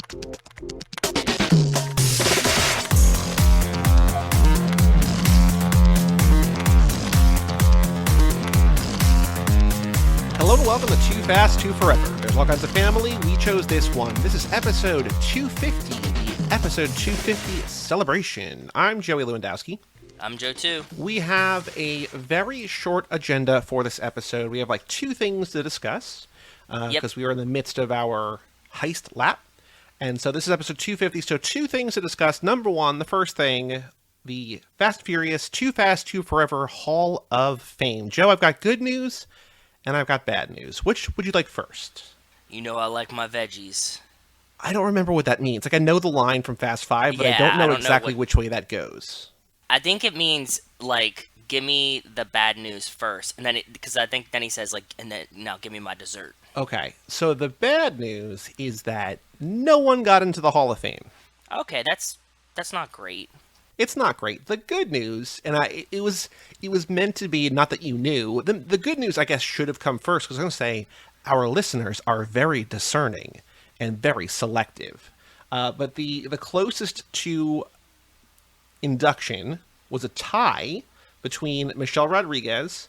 Hello and welcome to Too Fast, Too Forever. There's all kinds of family. We chose this one. This is episode 250, the episode 250 celebration. I'm Joey Lewandowski. I'm Joe, too. We have a very short agenda for this episode. We have like two things to discuss because we are in the midst of our heist lap. And so this is episode 250, so two things to discuss. Number one, the first thing, the Fast Furious Too Fast, Too Forever Hall of Fame. Joe, I've got good news. And I've got bad news. Which would you like first? You know I like my veggies. I don't remember what that means. Like, I know the line from Fast 5, but I don't know exactly which way that goes. I think it means, like, give me the bad news first. And then, because I think then he says, like, and then, now give me my dessert. Okay, so the bad news is that no one got into the Hall of Fame. Okay, that's not great. It's not great. The good news, and it was meant to be, not that you knew, the good news, I guess, should have come first, because I was going to say, our listeners are very discerning and very selective. But the closest to induction was a tie between Michelle Rodriguez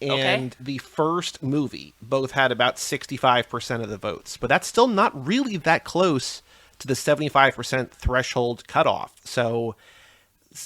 and the first movie. Both had about 65% of the votes. But that's still not really that close to the 75% threshold cutoff. So,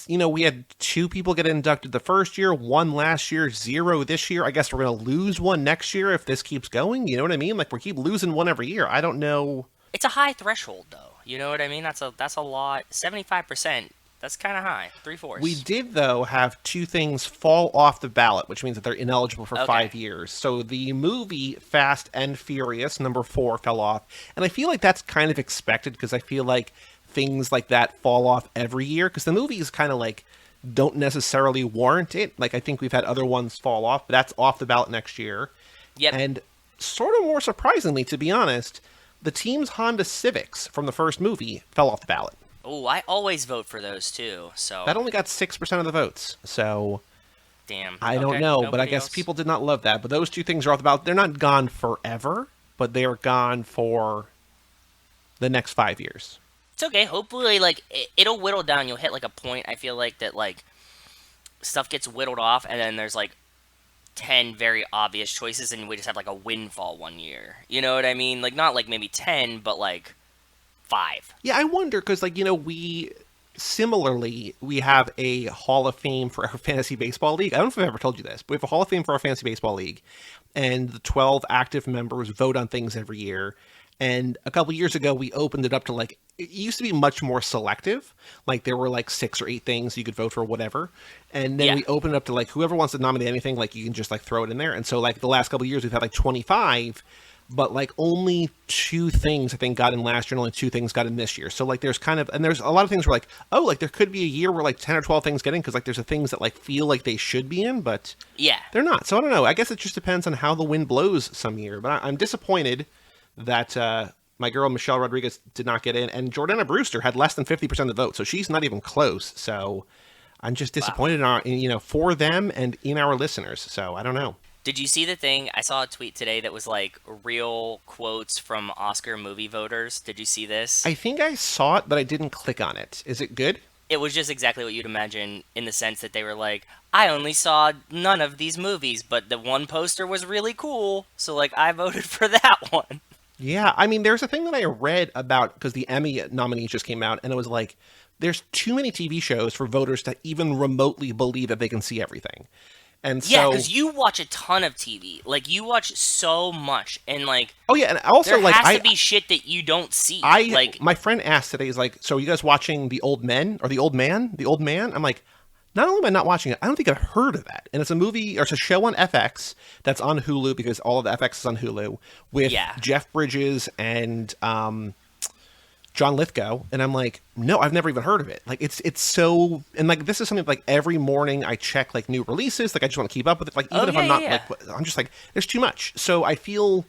you know, we had two people get inducted the first year, one last year, 0 this year. I guess we're going to lose one next year if this keeps going. You know what I mean? Like, we keep losing one every year. I don't know. It's a high threshold, though. You know what I mean? That's a lot. 75%, that's kind of high. 3/4. We did, though, have two things fall off the ballot, which means that they're ineligible for 5 years. So the movie Fast and Furious, number 4, fell off. And I feel like that's kind of expected because I feel like things like that fall off every year because the movies kind of like don't necessarily warrant it. Like, I think we've had other ones fall off, but that's off the ballot next year. Yep. And sort of more surprisingly, to be honest, the team's Honda Civics from the first movie fell off the ballot. Oh, I always vote for those too. So that only got 6% of the votes. So damn. I don't know, but I guess people did not love that. But those two things are off the ballot. They're not gone forever, but they're gone for the next 5 years. It's okay. Hopefully, like, it'll whittle down. You'll hit, like, a point, I feel like, that, like, stuff gets whittled off, and then there's, like, 10 very obvious choices, and we just have, like, a windfall one year. You know what I mean? Like, not, like, maybe 10, but, like, 5. Yeah, I wonder, because, like, you know, we have a Hall of Fame for our Fantasy Baseball League. I don't know if I've ever told you this, but we have a Hall of Fame for our Fantasy Baseball League, and the 12 active members vote on things every year. And a couple years ago, we opened it up to, like, it used to be much more selective. Like, there were, like, 6 or 8 things you could vote for, whatever. And then we opened it up to, like, whoever wants to nominate anything, like, you can just, like, throw it in there. And so, like, the last couple of years, we've had, like, 25, but, like, only 2 things, I think, got in last year, and only 2 things got in this year. So, like, there's kind of, and there's a lot of things where, like, oh, like, there could be a year where, like, 10 or 12 things get in, because, like, there's the things that, like, feel like they should be in, but they're not. So, I don't know. I guess it just depends on how the wind blows some year. But I'm disappointed that, my girl Michelle Rodriguez did not get in, and Jordana Brewster had less than 50% of the vote, so she's not even close. So I'm just disappointed for them and in our listeners. So I don't know. Did you see the thing? I saw a tweet today that was like real quotes from Oscar movie voters. Did you see this? I think I saw it, but I didn't click on it. Is it good? It was just exactly what you'd imagine, in the sense that they were like, I only saw none of these movies, but the one poster was really cool, so like I voted for that one. Yeah, I mean, there's a thing that I read about, because the Emmy nominees just came out, and it was like, there's too many TV shows for voters to even remotely believe that they can see everything. And so, yeah, because you watch a ton of TV. Like, you watch so much, and like, oh yeah, and also there like, has to be shit that you don't see. My friend asked today, he's like, so are you guys watching The Old Men, or The Old Man? The Old Man? I'm like, not only am I not watching it, I don't think I've heard of that. And it's a movie, or it's a show on FX that's on Hulu, because all of the FX is on Hulu, with Jeff Bridges and John Lithgow. And I'm like, no, I've never even heard of it. Like, it's so, and like, this is something like every morning I check like new releases. Like, I just want to keep up with it. Like, even if I'm not like, I'm just like, there's too much. So I feel,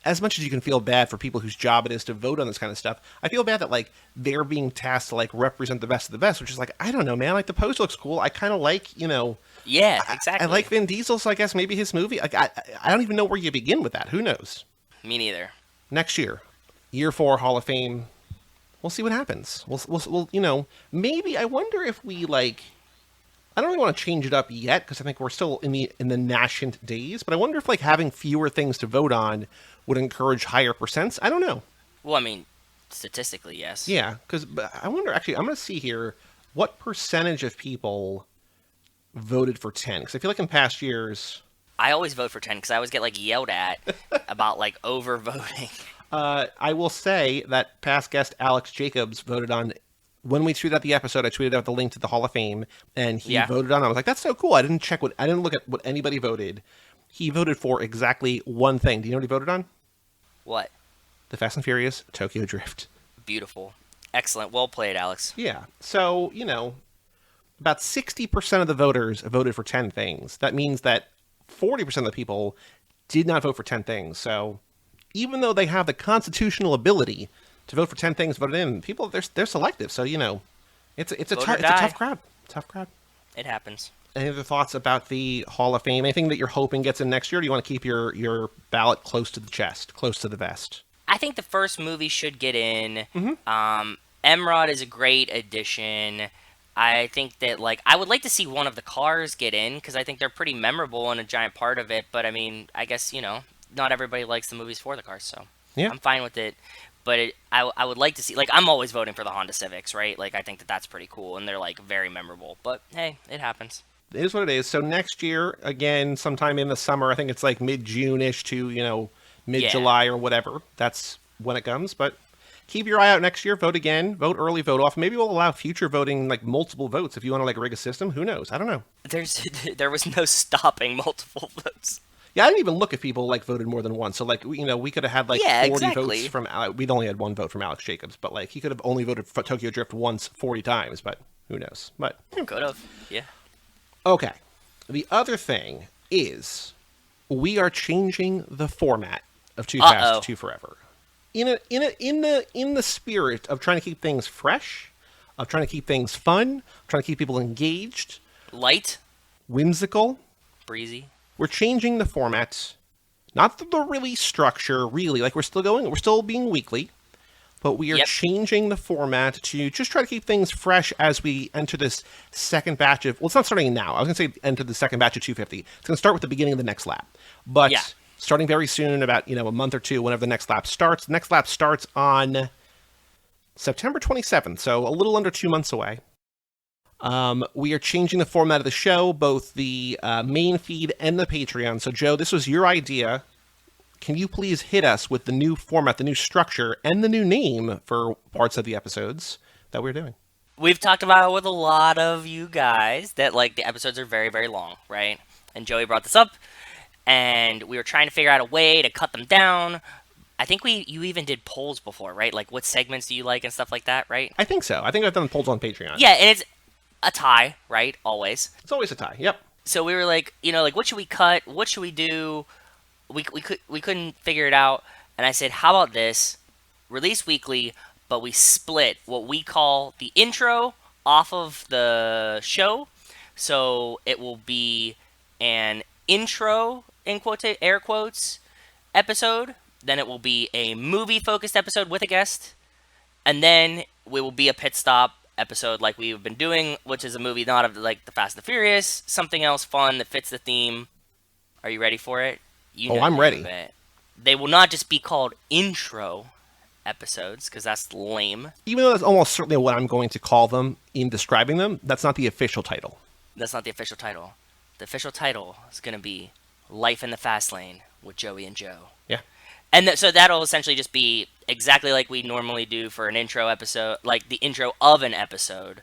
as much as you can feel bad for people whose job it is to vote on this kind of stuff, I feel bad that, like, they're being tasked to, like, represent the best of the best, which is, like, I don't know, man. Like, the poster looks cool. I kind of like, you know... Yeah, exactly. I like Vin Diesel, so I guess maybe his movie... Like, I don't even know where you begin with that. Who knows? Me neither. Next year. Year 4 Hall of Fame. we'll see what happens. We'll maybe I wonder if we like. I don't really want to change it up yet because I think we're still in the nascent days. But I wonder if like having fewer things to vote on would encourage higher percents. I don't know. Well, I mean, statistically, yes. Yeah, because I wonder. Actually, I'm going to see here what percentage of people voted for 10. Because I feel like in past years, I always vote for 10 because I always get like yelled at about like over voting. I will say that past guest Alex Jacobs voted on. When we tweeted out the episode, I tweeted out the link to the Hall of Fame, and he Yeah. voted on. I was like, "That's so cool." I didn't look at what anybody voted. He voted for exactly one thing. Do you know what he voted on? What? The Fast and Furious Tokyo Drift. Beautiful. Excellent. Well played, Alex. Yeah. So about 60% of the voters voted for 10 things. That means that 40% of the people did not vote for 10 things. So even though they have the constitutional ability to vote for 10 things voted in, people they're selective. So it's a Vote or it's a die. tough crowd. Tough crowd. It happens. Any other thoughts about the Hall of Fame? Anything that you're hoping gets in next year? Or do you want to keep your ballot close to the chest, close to the vest? I think the first movie should get in. Mm-hmm. Emrod is a great addition. I think that like I would like to see one of the cars get in because I think they're pretty memorable and a giant part of it. But I mean, I guess not everybody likes the movies for the cars, so Yeah. I'm fine with it. But I would like to see like I'm always voting for the Honda Civics, right? Like I think that that's pretty cool and they're like very memorable. But hey, it happens. It is what it is. So next year, again, sometime in the summer, I think it's like mid-June-ish to, Yeah. mid-July or whatever. That's when it comes. But keep your eye out next year. Vote again. Vote early, vote off. Maybe we'll allow future voting, like multiple votes. If you want to like rig a system, who knows? I don't know. There was no stopping multiple votes. Yeah, I didn't even look if people like voted more than once. So like, we could have had like Yeah, 40 exactly. votes from we'd only had one vote from Alex Jacobs, but like he could have only voted for Tokyo Drift once 40 times, but who knows? But Could have. Yeah. okay. The other thing is we are changing the format of Too Uh-oh. Fast, Too Forever. In the spirit of trying to keep things fresh, of trying to keep things fun, trying to keep people engaged, Light, whimsical, breezy. we're changing the format. Not the release structure, really. Like we're still being weekly, but we are Yep. changing the format to just try to keep things fresh as we enter this second batch of. Well, it's not starting now. I was going to say enter the second batch of 250. It's going to start with the beginning of the next lap, but Yeah. starting very soon, about a month or two, whenever the next lap starts. The next lap starts on September 27th, so a little under 2 months away. We are changing the format of the show, both the main feed and the Patreon. So, Joe, this was your idea. Can you please hit us with the new format, the new structure, and the new name for parts of the episodes that we're doing? We've talked about it with a lot of you guys that like the episodes are very, very long, right? And Joey brought this up, and we were trying to figure out a way to cut them down. I think you even did polls before, right? Like what segments do you like and stuff like that, right? I think so. I think I've done polls on Patreon. Yeah, and it's a tie, right? Always. It's always a tie. Yep. So we were like, like what should we cut? What should we do? We couldn't figure it out, and I said, how about this? Release weekly, but we split what we call the intro off of the show. So it will be an intro in air quotes episode. Then it will be a movie focused episode with a guest, and then we will be a pit stop episode like we've been doing, which is a movie not of like the Fast and the Furious, something else fun that fits the theme. Are you ready for it? You Oh, know I'm the name ready. of it. They will not just be called intro episodes because that's lame. Even though that's almost certainly what I'm going to call them in describing them, that's not the official title. That's not the official title. The official title is going to be Life in the Fast Lane with Joey and Joe. Yeah. And so that'll essentially just be exactly like we normally do for an intro episode, like the intro of an episode.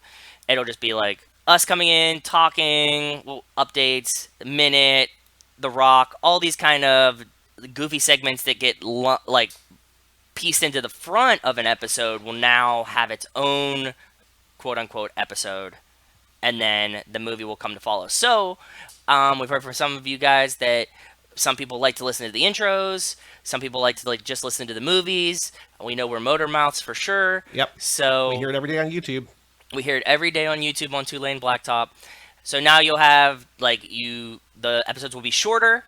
It'll just be like us coming in, talking, updates, minute, The Rock, all these kind of goofy segments that get like pieced into the front of an episode will now have its own quote unquote episode, and then the movie will come to follow. So we've heard from some of you guys that some people like to listen to the intros, some people like to just listen to the movies. We know we're motor mouths for sure. Yep. So We hear it every day on YouTube. we hear it every day on YouTube on Two Lane Blacktop. So now you'll have the episodes will be shorter,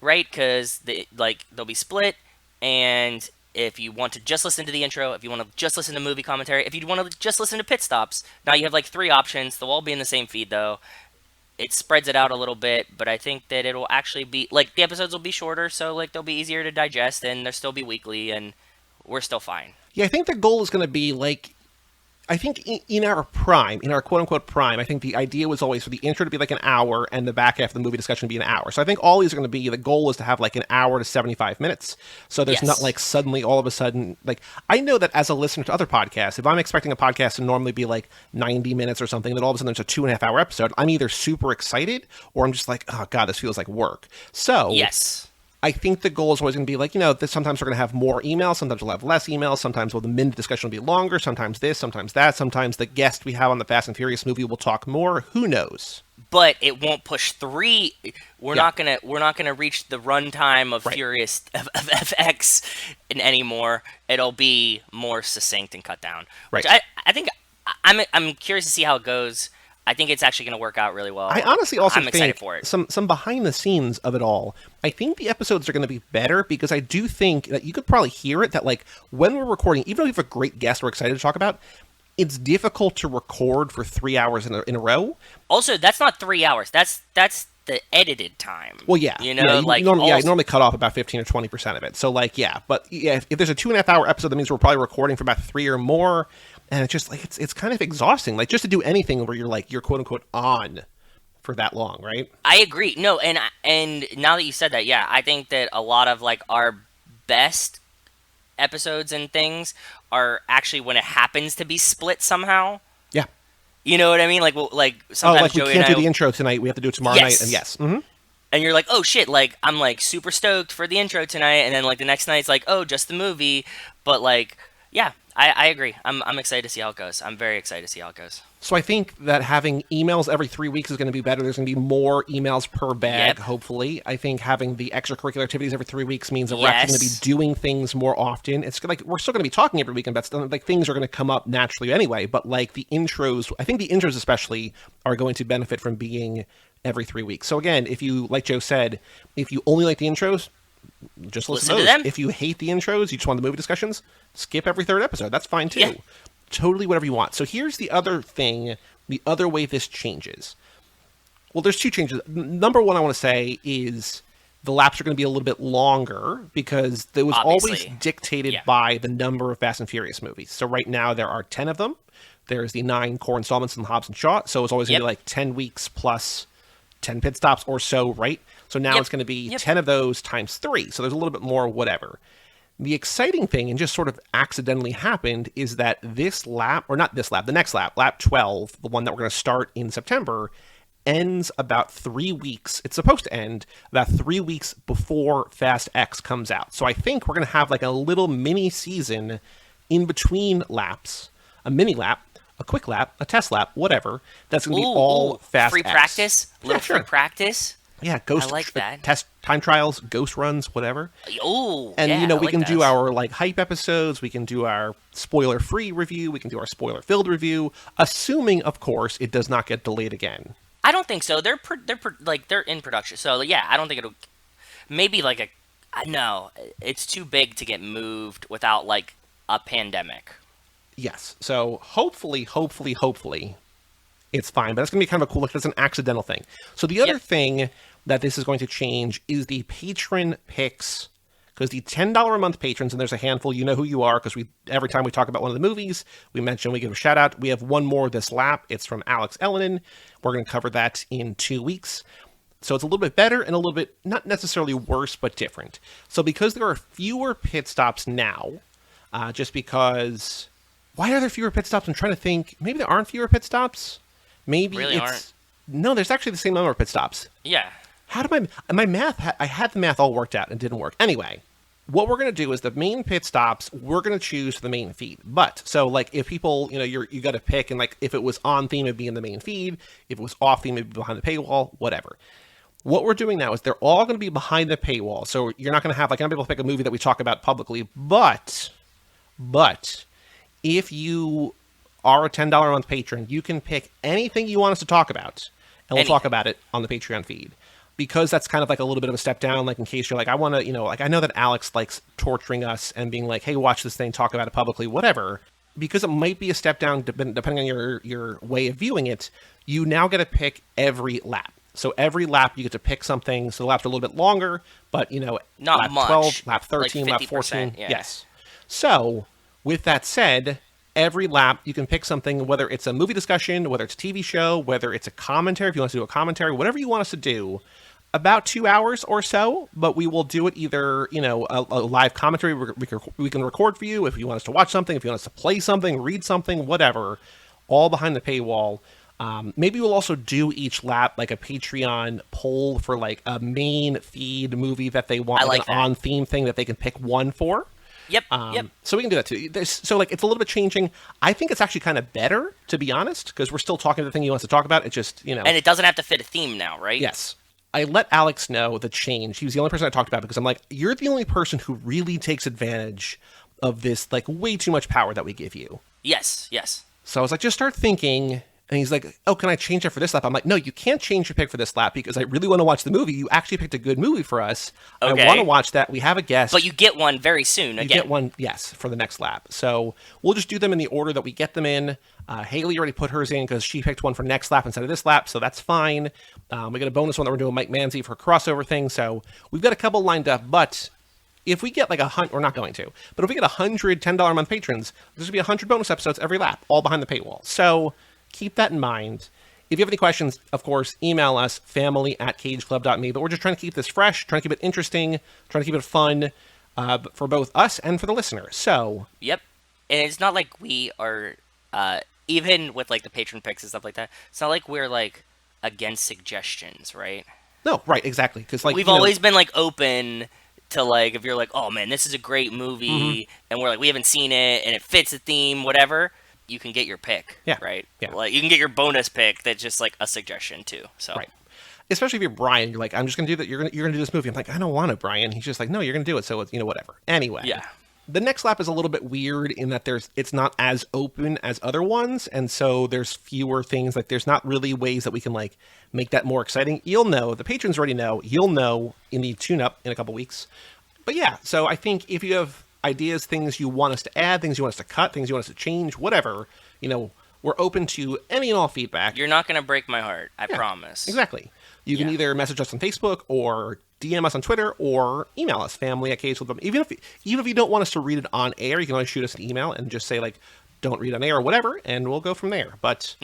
right? Because they'll be split, and if you want to just listen to the intro, if you want to just listen to movie commentary, if you want to just listen to pit stops, now you have like 3 options. They'll all be in the same feed though. It spreads it out a little bit, but I think that it'll actually be like the episodes will be shorter, so like they'll be easier to digest, and they'll still be weekly, and we're still fine. Yeah, I think the goal is going to be like, I think in our prime, in our quote unquote prime, I think the idea was always for the intro to be like an hour and the back half of the movie discussion to be an hour. So I think all these are going to be, the goal is to have like an hour to 75 minutes. So there's Yes. not like suddenly all of a sudden, like, I know that as a listener to other podcasts, if I'm expecting a podcast to normally be like 90 minutes or something, then all of a sudden there's a 2.5 hour episode, I'm either super excited or I'm just like, oh God, this feels like work. So Yes. I think the goal is always going to be like, sometimes we're going to have more emails, sometimes we'll have less emails, sometimes the minute discussion will be longer, sometimes this, sometimes that, sometimes the guest we have on the Fast and Furious movie will talk more. Who knows? But it won't push 3. We're Yeah. not gonna reach the runtime of Right. Furious of FX anymore. It'll be more succinct and cut down. Which Right. I think I'm curious to see how it goes. I think it's actually going to work out really well. I honestly also I'm think excited for it. some behind the scenes of it all. I think the episodes are going to be better because I do think that you could probably hear it that like when we're recording, even though we have a great guest we're excited to talk about, it's difficult to record for 3 hours in a row. Also, that's not 3 hours. That's the edited time. Well, yeah, you know, yeah, like normally, also, I normally cut off about 15 or 20% of it. So like, yeah, but yeah, if there's a 2.5 hour episode, that means we're probably recording for about 3 or more. And it's just like it's kind of exhausting, like just to do anything where you're quote unquote on for that long, right? I agree. No, and now that you said that, yeah, I think that a lot of like our best episodes and things are actually when it happens to be split somehow. Yeah. You know what I mean? Like, well, like Oh, sometimes like we Joey can't and do I, the intro tonight. We have to do it tomorrow Yes. night. And yes, mm-hmm. and you're like, oh shit, like I'm like super stoked for the intro tonight, and then like the next night it's like, oh, just the movie. But like, yeah, I agree. I'm excited to see how it goes. I'm very excited to see how it goes. So I think that having emails every 3 weeks is going to be better. There's going to be more emails per bag, Yep. hopefully. I think having the extracurricular activities every 3 weeks means that we're actually going to be Yes. doing things more often. It's like we're still going to be talking every weekend, but like things are going to come up naturally anyway. But like the intros, I think the intros especially are going to benefit from being every 3 weeks. So again, if you, like Joe said, if you only like the intros, just listen to to those. them. If you hate the intros, you just want the movie discussions, skip every third episode. That's fine too. Yeah. Totally whatever you want. So here's the other thing, the other way this changes. Well, there's 2 changes. Number one, I want to say is the laps are going to be a little bit longer because it was always Obviously. dictated Yeah. by the number of Fast and Furious movies. So right now there are 10 of them. There's the 9 core installments in Hobbs and Shaw. So it's always going to be Yep. like 10 weeks plus 10 pit stops or so, right? So now Yep. it's going to be Yep. 10 of those times 3. So there's a little bit more whatever. The exciting thing, and just sort of accidentally happened, is that this lap, or not this lap, the next lap, lap 12, the one that we're going to start in September, ends about 3 weeks. It's supposed to end about 3 weeks before Fast X comes out. So I think we're going to have like a little mini season in between laps, a mini lap, a quick lap, a test lap, whatever. That's going to be all Fast free X. practice, Yeah, little sure. free practice. Yeah, ghost I like that. test time trials, ghost runs, whatever. Oh, And yeah, you know, I we like can that. do our like hype episodes, we can do our spoiler-free review, we can do our spoiler-filled review, assuming, of course, it does not get delayed again. I don't think so. They're in production, so yeah, I don't think it'll. Maybe like a. No, it's too big to get moved without like a pandemic. Yes. So hopefully, it's fine. But that's going to be kind of a cool, like, that's an accidental thing. So the other Yep. thing that this is going to change is the patron picks. Because the $10 a month patrons, and there's a handful, you know who you are, because every time we talk about one of the movies, we give a shout out. We have one more this lap. It's from Alex Ellenin. We're going to cover that in 2 weeks. So it's a little bit better and a little bit, not necessarily worse, but different. So because there are fewer pit stops now, just because, why are there fewer pit stops? I'm trying to think. Maybe there aren't fewer pit stops. Maybe Really it's aren't. no. There's actually the same number of pit stops. Yeah. How did my math? I had the math all worked out and it didn't work. Anyway, what we're gonna do is the main pit stops we're gonna choose for the main feed. But so like if people, you got to pick, and like if it was on theme, it'd be in the main feed. If it was off theme, it'd be behind the paywall. Whatever. What we're doing now is they're all going to be behind the paywall. So you're not going to have, like, I'm able to pick a movie that we talk about publicly, but if you are a $10 a month patron, you can pick anything you want us to talk about, and we'll talk about it on the Patreon feed. because that's kind of like a little bit of a step down, like in case you're like, I want to, like I know that Alex likes torturing us and being like, hey, watch this thing, talk about it publicly, whatever. Because it might be a step down depending on your way of viewing it, you now get to pick every lap. So every lap you get to pick something. So the laps are a little bit longer, but not lap much. 12, lap 13, like lap 14. Yeah. Yes. So with that said, every lap you can pick something, whether it's a movie discussion, whether it's a TV show, whether it's a commentary, if you want to do a commentary, whatever you want us to do, about 2 hours or so, but we will do it either, a live commentary we can record for you if you want us to watch something, if you want us to play something, read something, whatever, all behind the paywall. Maybe we'll also do each lap like a Patreon poll for like a main feed movie that they want, like an on-theme thing that they can pick one for. Yep. So we can do that too. So like it's a little bit changing. I think it's actually kind of better, to be honest, because we're still talking the thing he wants to talk about. It's just, And it doesn't have to fit a theme now, right? Yes. I let Alex know the change. He was the only person I talked about because I'm like, you're the only person who really takes advantage of this, like, way too much power that we give you. Yes. So I was like, just start thinking. And he's like, oh, can I change it for this lap? I'm like, no, you can't change your pick for this lap because I really want to watch the movie. You actually picked a good movie for us. Okay. I want to watch that. We have a guest. But you get one very soon again. You get one, yes, for the next lap. So we'll just do them in the order that we get them in. Haley already put hers in because she picked one for next lap instead of this lap, so that's fine. We got a bonus one that we're doing Mike Manzi for a crossover thing, so we've got a couple lined up, but if we get like 100, we're not going to, but if we get 100 $10 a month patrons, there's going to be 100 bonus episodes every lap, all behind the paywall. So keep that in mind. If you have any questions, of course, email us, family@cageclub.me, but we're just trying to keep this fresh, trying to keep it interesting, trying to keep it fun for both us and for the listener. So Yep. And it's not like we are, even with like the patron picks and stuff like that, it's not like we're like against suggestions, right? No, right, exactly. Because like we've always been like open to like, if you're like, oh man, this is a great movie, and we're like, we haven't seen it, and it fits the theme, whatever, you can get your pick, right? Yeah. Like you can get your bonus pick that's just like a suggestion too. So right. Especially if you're Brian, you're like, I'm just gonna do that. You're gonna do this movie. I'm like, I don't want it, Brian. He's just like, no, you're gonna do it. So it's, whatever. Anyway. Yeah. The next lap is a little bit weird in that it's not as open as other ones, and so there's fewer things. Like there's not really ways that we can like make that more exciting. You'll know, the patrons already know. You'll know in the tune-up in a couple weeks. But yeah, so I think if you have ideas, things you want us to add, things you want us to cut, things you want us to change, whatever, we're open to any and all feedback. You're not gonna break my heart, I promise. Exactly. You can either message us on Facebook or DM us on Twitter or email us, family@cageclub.me. Even if you don't want us to read it on air, you can always shoot us an email and just say, like, don't read on air or whatever, and we'll go from there. But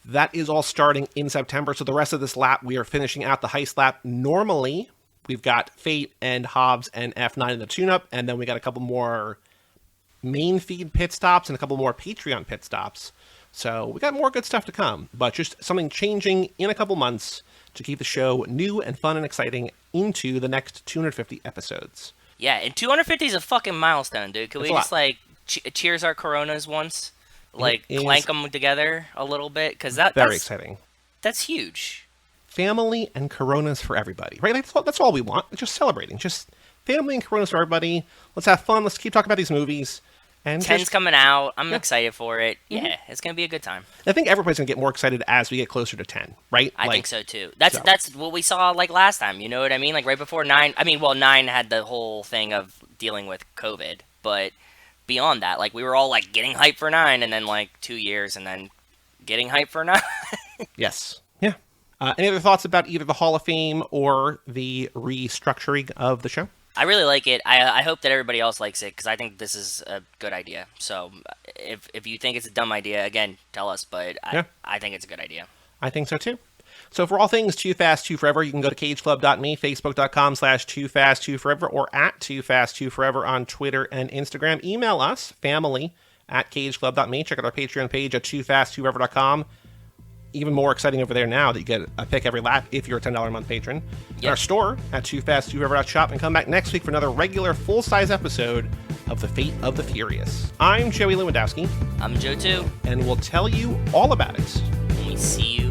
that is all starting in September. So the rest of this lap, we are finishing out the heist lap. Normally, we've got Fate and Hobbs and F9 in the tune-up, and then we got a couple more main feed pit stops and a couple more Patreon pit stops. So we got more good stuff to come, but just something changing in a couple months to keep the show new and fun and exciting into the next 250 episodes. Yeah, and 250 is a fucking milestone, dude. Can we just, like, cheers our Coronas once? Like, clank them together a little bit? Because that's very exciting. That's huge. Family and Coronas for everybody, right? That's all we want. Just celebrating. Just family and Coronas for everybody. Let's have fun. Let's keep talking about these movies. And 10's coming out. I'm excited for it. Yeah, it's going to be a good time. I think everybody's going to get more excited as we get closer to 10, right? I think so, too. That's what we saw, like, last time. You know what I mean? Like, right before 9. I mean, well, 9 had the whole thing of dealing with COVID. But beyond that, like, we were all, like, getting hyped for 9, and then, like, 2 years, and then getting hyped for 9. Yes. Yeah. Any other thoughts about either the Hall of Fame or the restructuring of the show? I really like it. I hope that everybody else likes it because I think this is a good idea. So if you think it's a dumb idea, again, tell us. But I think it's a good idea. I think so too. So for all things Too Fast, Too Forever, you can go to cageclub.me, facebook.com/TooFast2Forever, or @TooFast2Forever on Twitter and Instagram. Email us, family@cageclub.me. Check out our Patreon page at TooFastTooForever.com. Even more exciting over there now that you get a pick every lap if you're a $10 a month patron. Our store at TooFastTooForever.shop, and come back next week for another regular full-size episode of The Fate of the Furious. I'm Joey Lewandowski. I'm Joe too. And we'll tell you all about it when we see you